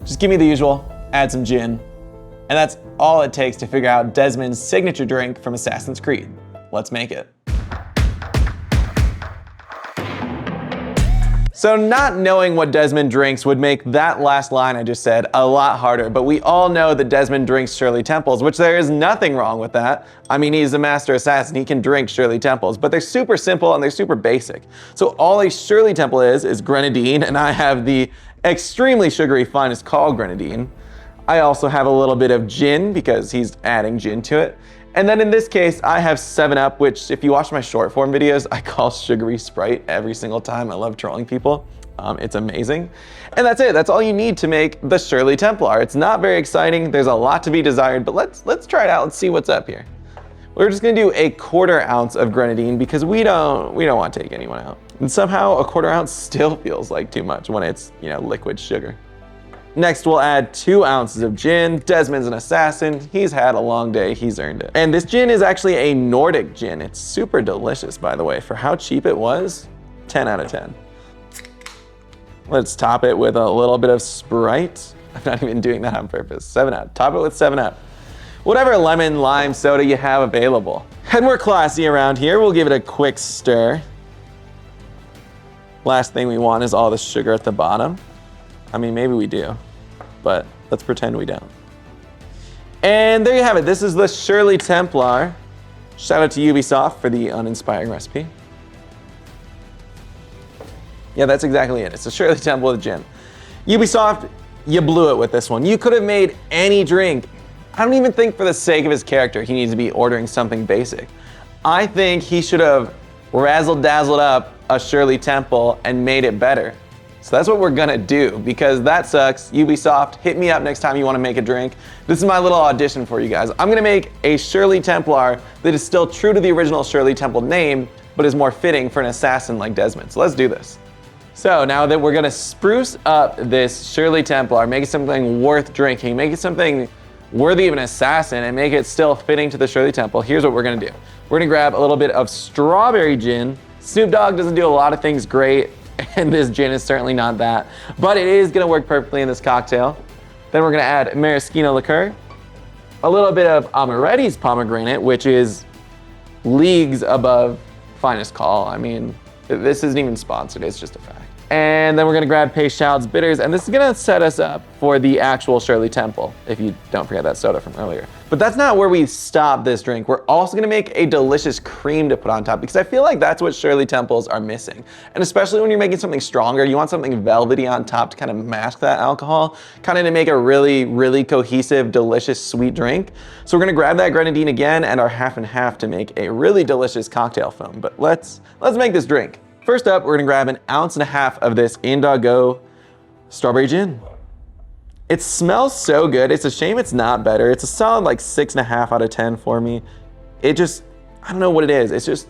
Just give me the usual, add some gin. And that's all it takes to figure out Desmond's signature drink from Assassin's Creed. Let's make it. So not knowing what Desmond drinks would make that last line I just said a lot harder, but we all know that Desmond drinks Shirley Temples, which there is nothing wrong with that. I mean, he's a master assassin, he can drink Shirley Temples, but they're super simple and they're super basic. So all a Shirley Temple is grenadine, and I have the extremely sugary Finest Call grenadine. I also have a little bit of gin because he's adding gin to it. And then in this case, I have 7-Up, which if you watch my short form videos, I call sugary Sprite every single time. I love trolling people. It's amazing. And that's it. That's all you need to make the Shirley Templar. It's not very exciting. There's a lot to be desired, but let's try it out and see what's up here. We're just gonna do a 1/4 ounce of grenadine because we don't want to take anyone out. And somehow a 1/4 ounce still feels like too much when it's, liquid sugar. Next, we'll add 2 ounces of gin. Desmond's an assassin. He's had a long day. He's earned it. And this gin is actually a Nordic gin. It's super delicious, by the way. For how cheap it was, 10 out of 10. Let's top it with a little bit of Sprite. I'm not even doing that on purpose. 7-Up. Top it with 7-Up. Whatever lemon, lime soda you have available. And we're classy around here. We'll give it a quick stir. Last thing we want is all the sugar at the bottom. I mean, maybe we do, but let's pretend we don't. And there you have it. This is the Shirley Templar. Shout out to Ubisoft for the uninspiring recipe. Yeah, that's exactly it. It's a Shirley Temple with gin. Ubisoft, you blew it with this one. You could have made any drink. I don't even think for the sake of his character, he needs to be ordering something basic. I think he should have razzle-dazzled up a Shirley Temple and made it better. So that's what we're gonna do, because that sucks. Ubisoft, hit me up next time you wanna make a drink. This is my little audition for you guys. I'm gonna make a Shirley Templar that is still true to the original Shirley Temple name, but is more fitting for an assassin like Desmond. So let's do this. So now that we're gonna spruce up this Shirley Templar, make it something worth drinking, make it something worthy of an assassin, and make it still fitting to the Shirley Temple, here's what we're gonna do. We're gonna grab a little bit of strawberry gin. Snoop Dogg doesn't do a lot of things great, and this gin is certainly not that, but it is gonna work perfectly in this cocktail. Then we're gonna add maraschino liqueur, a little bit of Amaretti's pomegranate, which is leagues above Finest Call. I mean, this isn't even sponsored, it's just a fact. And then we're gonna grab Peychaud's bitters, and this is gonna set us up for the actual Shirley Temple, if you don't forget that soda from earlier. But that's not where we stop this drink. We're also gonna make a delicious cream to put on top, because I feel like that's what Shirley Temples are missing. And especially when you're making something stronger, you want something velvety on top to kind of mask that alcohol, kind of to make a really, really cohesive, delicious, sweet drink. So we're gonna grab that grenadine again and our 50/50 to make a really delicious cocktail foam. But let's make this drink. First up, we're gonna grab 1.5 ounces of this Indigo strawberry gin. It smells so good. It's a shame it's not better. It's a solid like 6.5 out of 10 for me. It just, I don't know what it is. It's just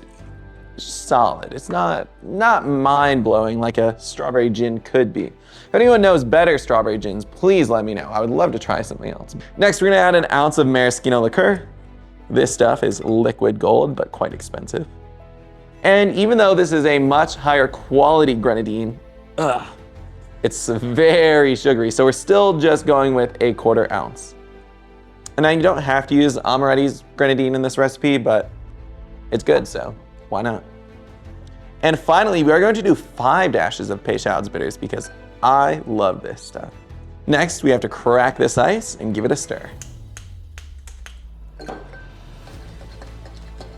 solid. It's not mind-blowing like a strawberry gin could be. If anyone knows better strawberry gins, please let me know. I would love to try something else. Next, we're gonna add 1 ounce of maraschino liqueur. This stuff is liquid gold, but quite expensive. And even though this is a much higher quality grenadine, it's very sugary, so we're still just going with 1/4 ounce. And now you don't have to use Amaretti's grenadine in this recipe, but it's good, so why not? And finally, we are going to do 5 dashes of Peychaud's bitters because I love this stuff. Next, we have to crack this ice and give it a stir.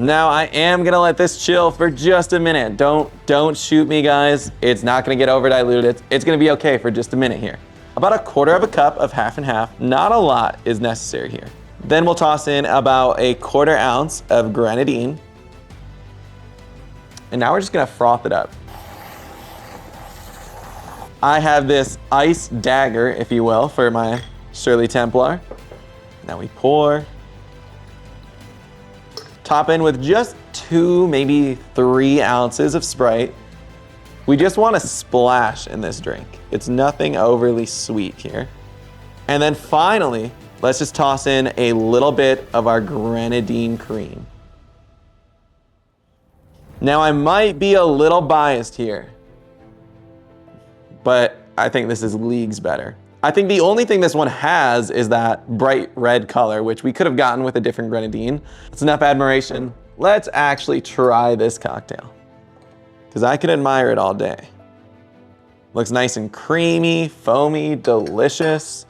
Now I am gonna let this chill for just a minute. Don't shoot me, guys. It's not gonna get over diluted. It's gonna be okay for just a minute here. About 1/4 cup of 50/50. Not a lot is necessary here. Then we'll toss in about 1/4 ounce of grenadine. And now we're just gonna froth it up. I have this ice dagger, if you will, for my Shirley Templar. Now we pour. Top in with just 2, maybe 3 ounces of Sprite. We just want a splash in this drink. It's nothing overly sweet here. And then finally, let's just toss in a little bit of our grenadine cream. Now I might be a little biased here, but I think this is leagues better. I think the only thing this one has is that bright red color, which we could have gotten with a different grenadine. It's enough admiration. Let's actually try this cocktail, because I can admire it all day. Looks nice and creamy, foamy, delicious.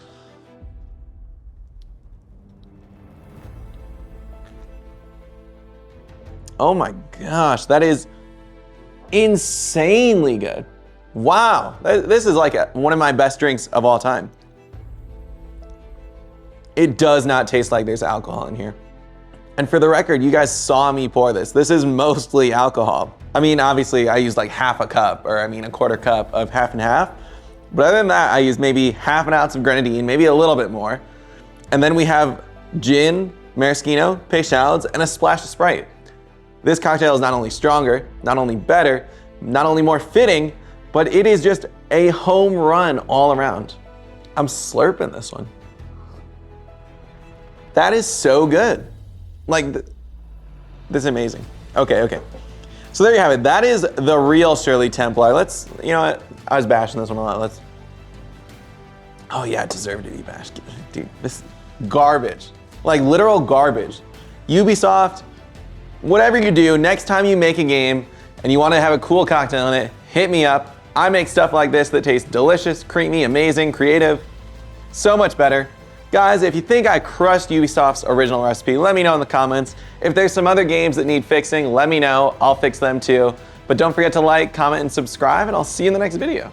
Oh my gosh, that is insanely good. Wow, this is like one of my best drinks of all time. It does not taste like there's alcohol in here. And for the record, you guys saw me pour this. This is mostly alcohol. I mean, obviously I used like half a cup, or I mean a quarter cup of half and half. But other than that, I used maybe half an ounce of grenadine, maybe a little bit more. And then we have gin, maraschino, peychaud's, and a splash of Sprite. This cocktail is not only stronger, not only better, not only more fitting, but it is just a home run all around. I'm slurping this one. That is so good. Like, this is amazing. Okay. So there you have it. That is the real Shirley Templar. Let's, you know what? I was bashing this one a lot. Oh yeah, it deserved to be bashed. Dude, this garbage. Like literal garbage. Ubisoft, whatever you do, next time you make a game and you want to have a cool cocktail in it, hit me up. I make stuff like this that tastes delicious, creamy, amazing, creative, so much better. Guys, if you think I crushed Ubisoft's original recipe, let me know in the comments. If there's some other games that need fixing, let me know. I'll fix them too. But don't forget to like, comment, and subscribe, and I'll see you in the next video.